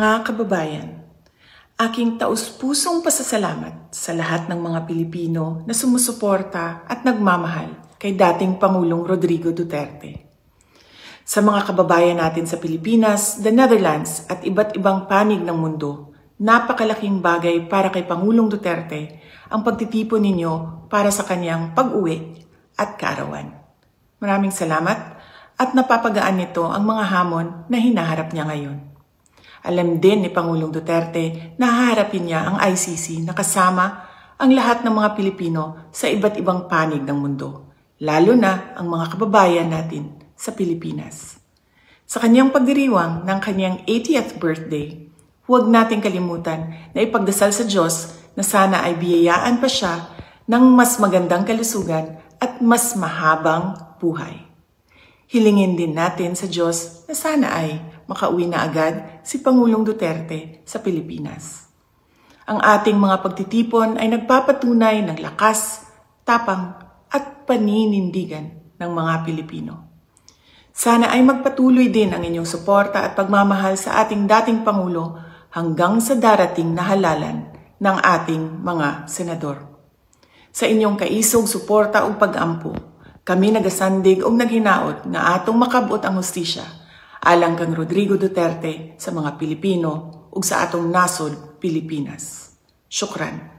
Mga kababayan, aking taus-pusong pasasalamat sa lahat ng mga Pilipino na sumusuporta at nagmamahal kay dating Pangulong Rodrigo Duterte. Sa mga kababayan natin sa Pilipinas, the Netherlands at iba't ibang panig ng mundo, napakalaking bagay para kay Pangulong Duterte ang pagtitipon ninyo para sa kanyang pag-uwi at kaarawan. Maraming salamat at napapagaan nito ang mga hamon na hinaharap niya ngayon. Alam din ni Pangulong Duterte na haharapin niya ang ICC na kasama ang lahat ng mga Pilipino sa iba't ibang panig ng mundo, lalo na ang mga kababayan natin sa Pilipinas. Sa kanyang pagdiriwang ng kanyang 80th birthday, huwag nating kalimutan na ipagdasal sa Diyos na sana ay biyayaan pa siya ng mas magandang kalusugan at mas mahabang buhay. Hilingin din natin sa Diyos na sana ay makauwi na agad si Pangulong Duterte sa Pilipinas. Ang ating mga pagtitipon ay nagpapatunay ng lakas, tapang at paninindigan ng mga Pilipino. Sana ay magpatuloy din ang inyong suporta at pagmamahal sa ating dating Pangulo hanggang sa darating na halalan ng ating mga senador. Sa inyong kaisog suporta o pag-ampo, kami nagasandig o naghinaot na atong makabot ang hustisya alang kang Rodrigo Duterte sa mga Pilipino ug sa atong nasod Pilipinas. Syukran.